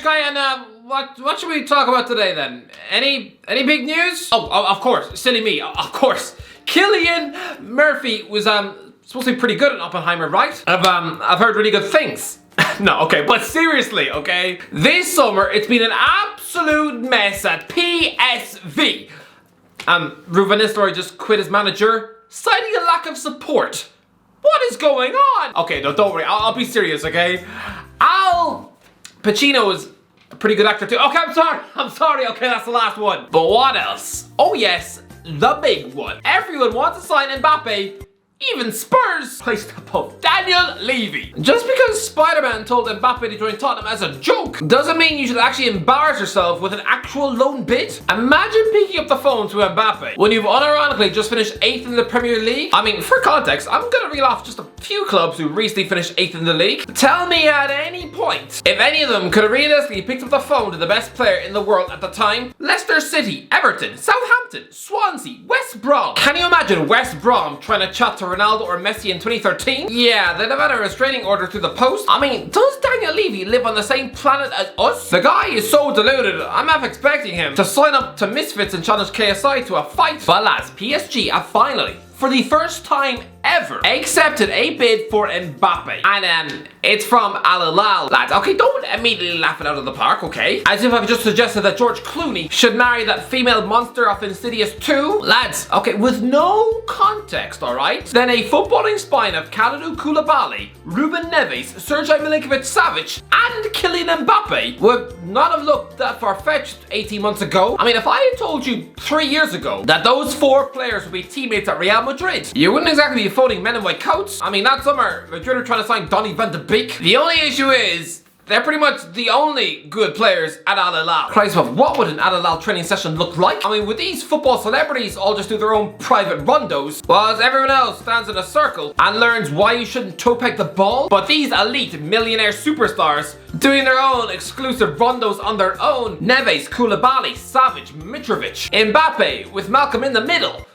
guy, and what should we talk about today then? Any big news? Oh, of course, silly me, of course. Kylian Mbappe was supposed to be pretty good at Oppenheimer, right? I've heard really good things. No, okay, but seriously, okay? This summer, it's been an absolute mess at PSV. Ruben Nistelrooy just quit as manager, citing a lack of support. What is going on? Okay, no, don't worry, I'll be serious, okay? Al Pacino is a pretty good actor too. Okay, I'm sorry, okay, that's the last one. But what else? Oh yes, the big one. Everyone wants to sign Mbappe. Even Spurs placed above Daniel Levy. Just because Spider-Man told Mbappe to join Tottenham as a joke doesn't mean you should actually embarrass yourself with an actual loan bid. Imagine picking up the phone to Mbappe when you've unironically just finished 8th in the Premier League. I mean, for context, I'm gonna reel off just a few clubs who recently finished 8th in the league. Tell me at any point if any of them could have realistically picked up the phone to the best player in the world at the time. Leicester City, Everton, Southampton, Swansea, West Brom. Can you imagine West Brom trying to chat to Ronaldo or Messi in 2013? Yeah, they'd have had a restraining order through the post. I mean, does Daniel Levy live on the same planet as us? The guy is so deluded, I'm half expecting him to sign up to Misfits and challenge KSI to a fight. But lads, PSG have finally, for the first time ever, accepted a bid for Mbappe. And it's from Al-Hilal. Lads, okay, don't immediately laugh it out of the park, okay? As if I've just suggested that George Clooney should marry that female monster of Insidious 2. Lads, okay, with no context, alright? Then a footballing spine of Kalidou Koulibaly, Ruben Neves, Sergej Milinkovic-Savic, and Kylian Mbappe would not have looked that far-fetched 18 months ago. I mean, if I had told you 3 years ago that those 4 players would be teammates at Real Madrid, you wouldn't exactly be phoning men in white coats. I mean, that summer, Madrid are trying to sign Donny van de Beek. The only issue is, they're pretty much the only good players at Al-Hilal. Christ, what would an Al-Hilal training session look like? I mean, would these football celebrities all just do their own private rondos, whilst everyone else stands in a circle and learns why you shouldn't toe peg the ball? But these elite millionaire superstars doing their own exclusive rondos on their own. Neves, Koulibaly, Savic, Mitrovic, Mbappe with Malcolm in the middle.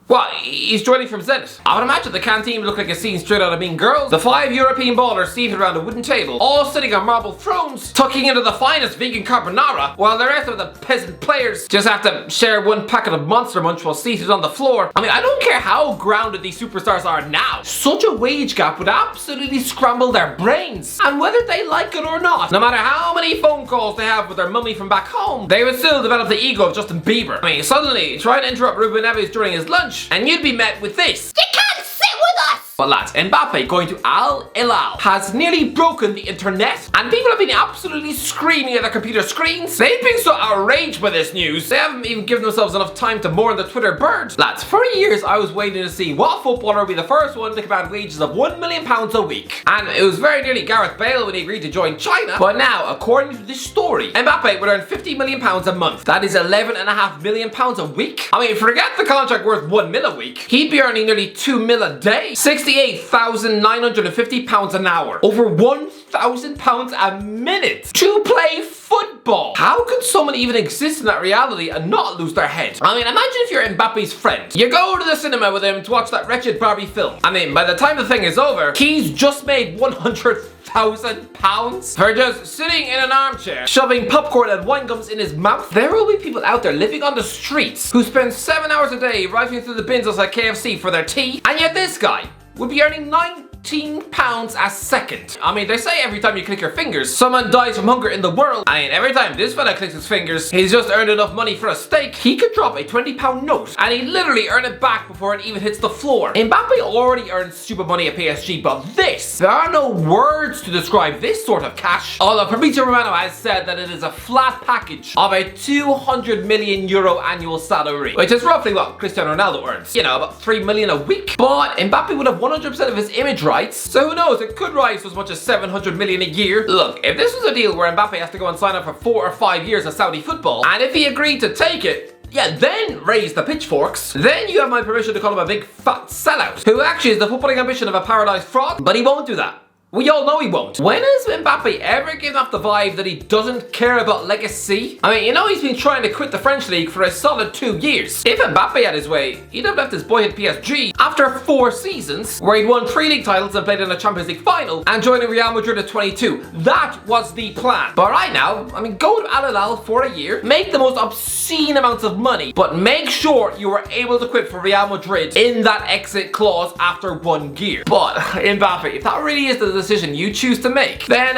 What, he's joining from Zenit? I would imagine the canteen would look like a scene straight out of Mean Girls. The 5 European ballers seated around a wooden table, all sitting on marble thrones, tucking into the finest vegan carbonara, while the rest of the peasant players just have to share one packet of Monster Munch while seated on the floor. I mean, I don't care how grounded these superstars are now. Such a wage gap would absolutely scramble their brains. And whether they like it or not, no matter how many phone calls they have with their mummy from back home, they would still develop the ego of Justin Bieber. I mean, suddenly, try to interrupt Ruben Neves during his lunch, and you'd be met with this. You can't sit with us! But lads, Mbappe going to Al-Hilal has nearly broken the internet, and people have been absolutely screaming at their computer screens. They've been so outraged by this news, they haven't even given themselves enough time to mourn the Twitter bird. Lads, for years I was waiting to see what footballer would be the first one to command wages of £1 million a week. And it was very nearly Gareth Bale when he agreed to join China. But now, according to this story, Mbappe would earn £50 million a month. That is £11.5 million a week. I mean, forget the contract worth £1 million a week. He'd be earning nearly £2 million a day. £68,950 an hour. Over £1,000 a minute to play football. How could someone even exist in that reality and not lose their head? I mean, imagine if you're Mbappe's friend. You go to the cinema with him to watch that wretched Barbie film. I mean, by the time the thing is over, he's just made £100,000 for just sitting in an armchair, shoving popcorn and wine gums in his mouth. There will be people out there living on the streets who spend 7 hours a day rifling through the bins outside KFC for their tea, and yet this guy would be earning £19 a second. I mean, they say every time you click your fingers, someone dies from hunger in the world. I mean, every time this fella clicks his fingers, he's just earned enough money for a steak. He could drop a £20 note and he'd literally earn it back before it even hits the floor. Mbappe already earns stupid money at PSG, but this, there are no words to describe this sort of cash. Although Fabrizio Romano has said that it is a flat package of a €200 million annual salary, which is roughly what Cristiano Ronaldo earns. You know, about $3 million a week. But Mbappe would have 100% of his image rights, so who knows, it could rise to as much as $700 million a year. Look, if this was a deal where Mbappe has to go and sign up for 4 or 5 years of Saudi football, and if he agreed to take it, yeah, then raise the pitchforks, then you have my permission to call him a big fat sellout, who actually is the footballing ambition of a paradise fraud, but he won't do that. We all know he won't. When has Mbappe ever given off the vibe that he doesn't care about legacy? I mean, you know he's been trying to quit the French league for a solid 2 years. If Mbappe had his way, he'd have left his boyhood PSG after 4 seasons, where he'd won 3 league titles and played in a Champions League final, and joining Real Madrid at 22. That was the plan. But right now, I mean, go to Al-Hilal for a year, make the most obscene amounts of money, but make sure you are able to quit for Real Madrid in that exit clause after 1 year. But Mbappe, if that really is the decision you choose to make, then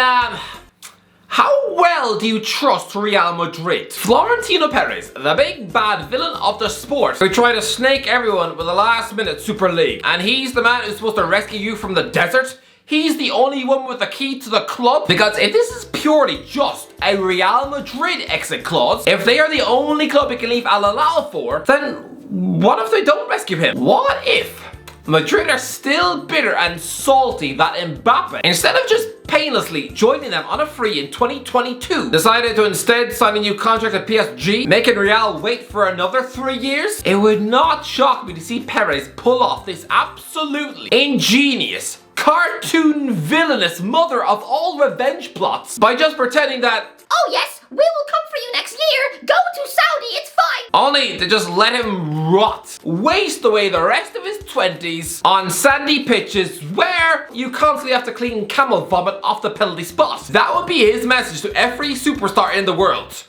how well do you trust Real Madrid? Florentino Perez, the big bad villain of the sport, who tried to snake everyone with a last-minute Super League, and he's the man who's supposed to rescue you from the desert? He's the only one with the key to the club? Because if this is purely just a Real Madrid exit clause, if they are the only club he can leave Al-Hilal for, then what if they don't rescue him? What if Madrid are still bitter and salty that Mbappe, instead of just painlessly joining them on a free in 2022, decided to instead sign a new contract at PSG, making Real wait for another 3 years? It would not shock me to see Perez pull off this absolutely ingenious, cartoon villainous mother of all revenge plots by just pretending that, oh yes, we will come for you next year. Go to Saudi, it's fine. Only to just let him rot, waste away the rest of his 20s on sandy pitches where you constantly have to clean camel vomit off the penalty spot. That would be his message to every superstar in the world.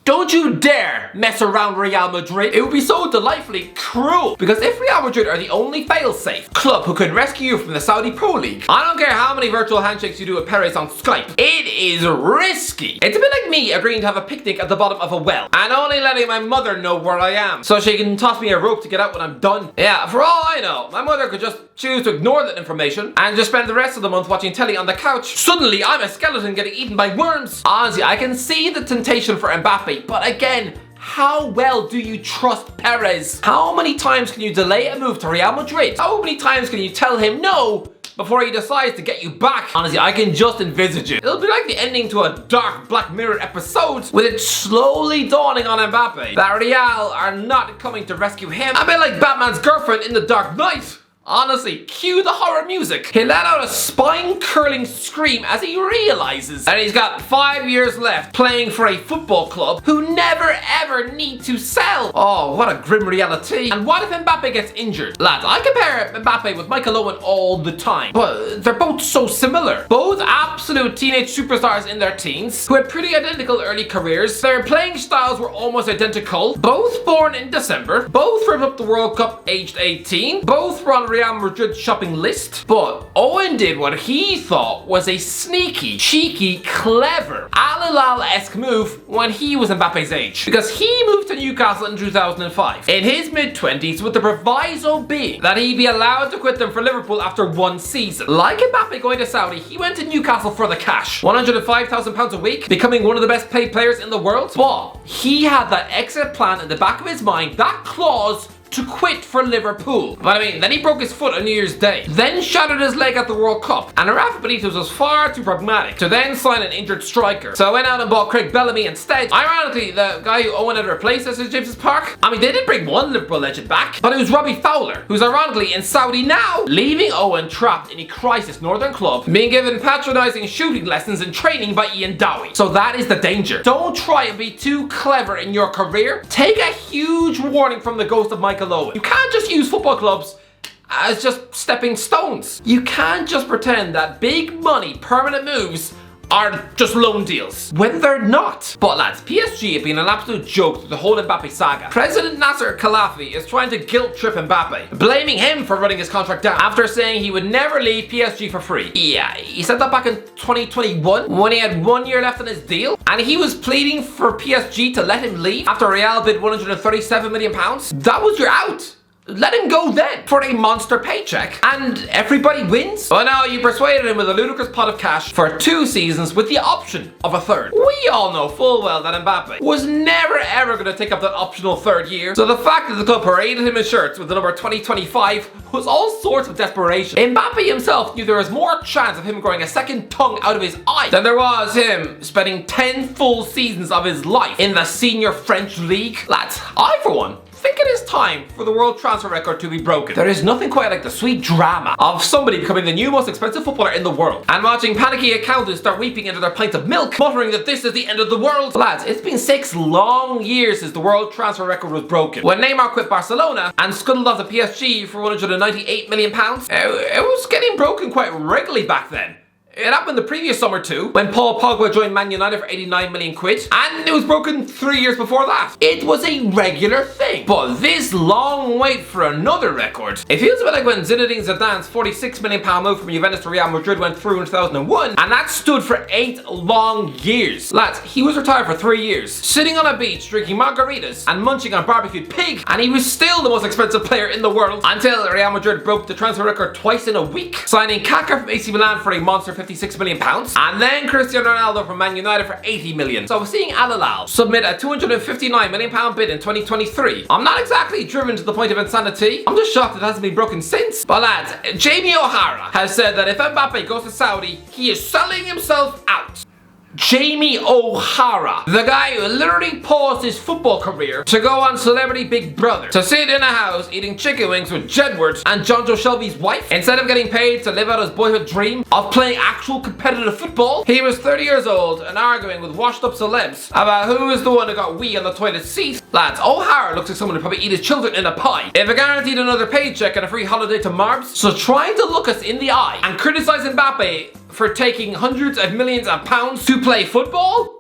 Don't you dare mess around Real Madrid. It would be so delightfully cruel. Because if Real Madrid are the only fail-safe club who can rescue you from the Saudi Pro League, I don't care how many virtual handshakes you do with Perez on Skype, it is risky. It's a bit like me agreeing to have a picnic at the bottom of a well and only letting my mother know where I am so she can toss me a rope to get out when I'm done. Yeah, for all I know, my mother could just choose to ignore that information and just spend the rest of the month watching telly on the couch. Suddenly, I'm a skeleton getting eaten by worms. Honestly, I can see the temptation for Mbappe, but again, how well do you trust Perez? How many times can you delay a move to Real Madrid? How many times can you tell him no before he decides to get you back? Honestly, I can just envisage it. It'll be like the ending to a dark Black Mirror episode, with it slowly dawning on Mbappe that Real are not coming to rescue him. A bit like Batman's girlfriend in The Dark Knight. Honestly, cue the horror music. He let out a spine-curling scream as he realizes that he's got 5 years left playing for a football club who never ever need to sell. Oh, what a grim reality. And what if Mbappe gets injured? Lads, I compare Mbappe with Michael Owen all the time, but they're both so similar. Both absolute teenage superstars in their teens who had pretty identical early careers. Their playing styles were almost identical. Both born in December. Both ripped up the World Cup aged 18. Both were on Real Madrid shopping list, but Owen did what he thought was a sneaky, cheeky, clever, Al-Hilal-esque move when he was Mbappe's age, because he moved to Newcastle in 2005 in his mid-20s, with the proviso being that he'd be allowed to quit them for Liverpool after 1 season. Like Mbappe going to Saudi, he went to Newcastle for the cash, £105,000 a week, becoming one of the best paid players in the world. But he had that exit plan in the back of his mind, that clause to quit for Liverpool. But I mean, then he broke his foot on New Year's Day, then shattered his leg at the World Cup, and Rafa Benitez was far too pragmatic to then sign an injured striker. So I went out and bought Craig Bellamy instead. Ironically, the guy who Owen had replaced at St James's Park, I mean, they did bring one Liverpool legend back, but it was Robbie Fowler, who's ironically in Saudi now, leaving Owen trapped in a crisis northern club, being given patronising shooting lessons and training by Ian Dowie. So that is the danger. Don't try and be too clever in your career. Take a huge warning from the ghost of Michael Owen. You can't just use football clubs as just stepping stones. You can't just pretend that big money permanent moves are just loan deals when they're not. But lads, PSG have been an absolute joke through the whole Mbappe saga. President Nasser Khelafi is trying to guilt trip Mbappe, blaming him for running his contract down after saying he would never leave PSG for free. Yeah, he said that back in 2021 when he had 1 year left on his deal, and he was pleading for PSG to let him leave after Real bid £137 million. That was your out. Let him go then for a monster paycheck and everybody wins. But now you persuaded him with a ludicrous pot of cash for 2 seasons with the option of a third. We all know full well that Mbappe was never ever going to take up that optional 3rd year. So the fact that the club paraded him in shirts with the number 2025 was all sorts of desperation. Mbappe himself knew there was more chance of him growing a second tongue out of his eye than there was him spending 10 full seasons of his life in the senior French league. Lads, I for one think it is time for the world transfer record to be broken. There is nothing quite like the sweet drama of somebody becoming the new most expensive footballer in the world and watching panicky accountants start weeping into their pint of milk, muttering that this is the end of the world. Lads, it's been 6 long years since the world transfer record was broken. When Neymar quit Barcelona and scuttled off to PSG for £198 million, it was getting broken quite regularly back then. It happened the previous summer too, when Paul Pogba joined Man United for 89 million quid, and it was broken 3 years before that. It was a regular thing. But this long wait for another record, it feels a bit like when Zinedine Zidane's £46 million move from Juventus to Real Madrid went through in 2001, and that stood for 8 long years. Lads, he was retired for 3 years, sitting on a beach drinking margaritas and munching on barbecued pig, and he was still the most expensive player in the world until Real Madrid broke the transfer record twice in a week, signing Kaká from AC Milan for a monster £56 million, and then Cristiano Ronaldo from Man United for £80 million. So seeing Al-Hilal submit a £259 million bid in 2023, I'm not exactly driven to the point of insanity. I'm just shocked it hasn't been broken since. But lads, Jamie O'Hara has said that if Mbappe goes to Saudi, he is selling himself out. Jamie O'Hara, the guy who literally paused his football career to go on Celebrity Big Brother, to sit in a house eating chicken wings with Jedward and John Joe Shelby's wife, instead of getting paid to live out his boyhood dream of playing actual competitive football. He was 30 years old and arguing with washed up celebs about who is the one who got wee on the toilet seat. Lads, O'Hara looks like someone who probably eat his children in a pie if it guaranteed another paycheck and a free holiday to Marbs. So trying to look us in the eye and criticize Mbappe for taking hundreds of millions of pounds to play football?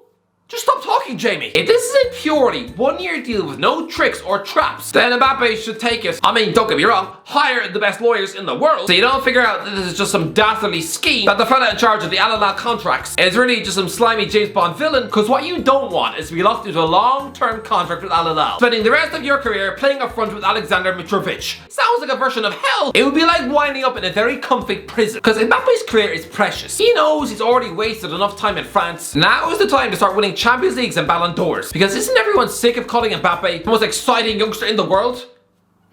Just stop talking, Jamie. If this is a purely 1-year deal with no tricks or traps, then Mbappe should take it. I mean, don't get me wrong, hire the best lawyers in the world, so you don't figure out that this is just some dastardly scheme, that the fella in charge of the Al-Hilal contracts is really just some slimy James Bond villain, because what you don't want is to be locked into a long-term contract with Al-Hilal, spending the rest of your career playing up front with Alexander Mitrovic. Sounds like a version of hell. It would be like winding up in a very comfy prison, because Mbappe's career is precious. He knows he's already wasted enough time in France. Now is the time to start winning Champions Leagues and Ballon d'Ors, because isn't everyone sick of calling Mbappe the most exciting youngster in the world?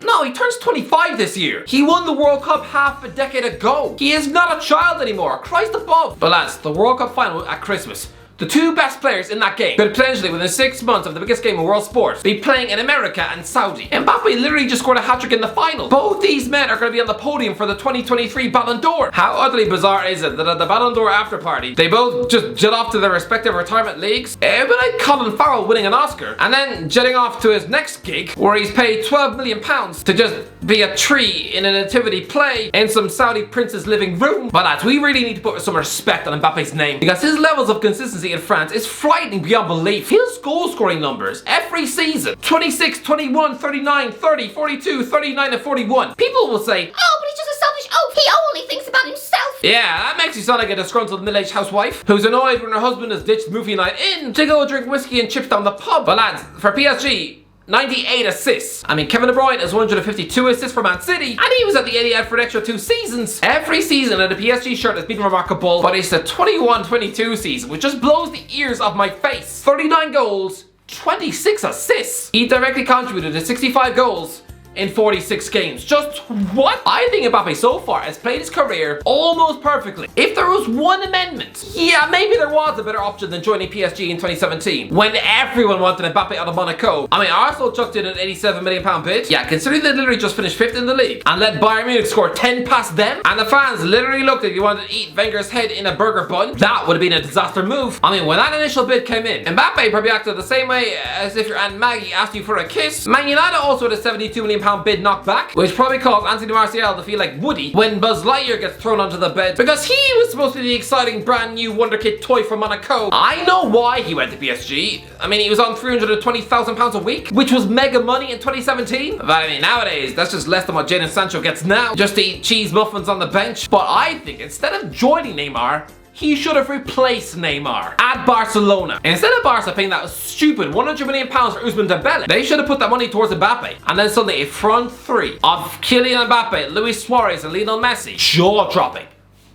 No, he turns 25 this year. He won the World Cup half a decade ago. He is not a child anymore, Christ above. But lads, the World Cup final at Christmas, the two best players in that game could potentially, within 6 months of the biggest game in world sports, be playing in America and Saudi. Mbappe literally just scored a hat-trick in the final. Both these men are going to be on the podium for the 2023 Ballon d'Or. How utterly bizarre is it that at the Ballon d'Or after party, they both just jet off to their respective retirement leagues? It would be like Colin Farrell winning an Oscar and then jetting off to his next gig where he's paid £12 million to just be a tree in a nativity play in some Saudi prince's living room. But lads, we really need to put some respect on Mbappe's name, because his levels of consistency in France is frightening beyond belief. His goal scoring numbers every season: 26, 21, 39, 30, 42, 39 and 41. People will say, oh, but he's just a selfish oaf. He only thinks about himself. Yeah, that makes you sound like a disgruntled middle-aged housewife who's annoyed when her husband has ditched movie night in to go drink whiskey and chips down the pub. But lads, for PSG, 98 assists. I mean, Kevin De Bruyne has 152 assists for Man City, and he was at the Etihad for an extra 2 seasons. Every season in a PSG shirt has been remarkable, but it's the 21-22 season, which just blows the ears off my face. 39 goals, 26 assists. He directly contributed to 65 goals in 46 games. Just what? I think Mbappe so far has played his career almost perfectly. If there was one amendment, yeah, maybe there was a better option than joining PSG in 2017, when everyone wanted Mbappe out of Monaco. I mean, Arsenal chucked in an £87 million bid. Yeah, considering they literally just finished 5th in the league and let Bayern Munich score 10 past them, and the fans literally looked like you wanted to eat Wenger's head in a burger bun, that would have been a disaster move. I mean, when that initial bid came in, Mbappe probably acted the same way as if your Aunt Maggie asked you for a kiss. Man United also had a £72 million bid knocked back, which probably caused Anthony Martial to feel like Woody when Buzz Lightyear gets thrown onto the bed, because he was supposed to be the exciting brand new Wonder Kid toy from Monaco. I know why he went to PSG. I mean, he was on £320,000 a week, which was mega money in 2017. But I mean, nowadays, that's just less than what Jadon Sancho gets now, just to eat cheese muffins on the bench. But I think instead of joining Neymar, he should have replaced Neymar at Barcelona. Instead of Barca paying that stupid £100 million for Ousmane Dembele, they should have put that money towards Mbappe. And then suddenly a front three of Kylian Mbappe, Luis Suarez and Lionel Messi, jaw-dropping.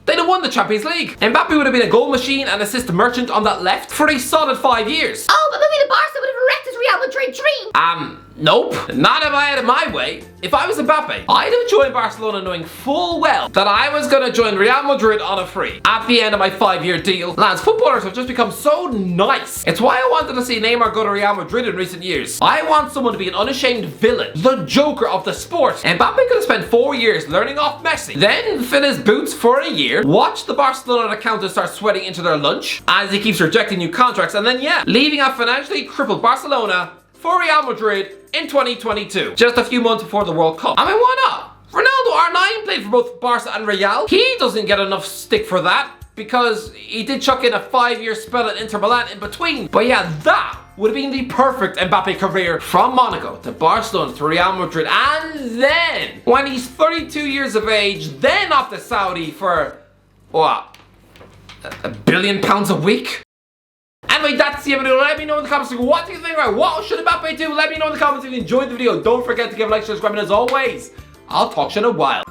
They'd have won the Champions League. Mbappe would have been a goal machine and assist merchant on that left for a solid 5 years. Oh, but maybe the Barca would have wrecked his Real Madrid dream. Nope. Not if I had it my way. If I was Mbappe, I'd have joined Barcelona knowing full well that I was going to join Real Madrid on a free at the end of my 5-year deal. Lads, footballers have just become so nice. It's why I wanted to see Neymar go to Real Madrid in recent years. I want someone to be an unashamed villain, the Joker of the sport. Mbappe could have spent 4 years learning off Messi, then fill his boots for a year, watch the Barcelona accountants start sweating into their lunch as he keeps rejecting new contracts, and then leaving a financially crippled Barcelona for Real Madrid in 2022, just a few months before the World Cup. I mean, why not? Ronaldo R9 played for both Barca and Real. He doesn't get enough stick for that because he did chuck in a 5-year spell at Inter Milan in between. But yeah, that would have been the perfect Mbappe career, from Monaco to Barcelona to Real Madrid, and then when he's 32 years of age, then off to Saudi for what, £1 billion a week? Anyway, that's the video. Let me know in the comments section, what do you think, right? What should Mbappe do? Let me know in the comments if you enjoyed the video. Don't forget to give a like, subscribe, and as always, I'll talk to you in a while.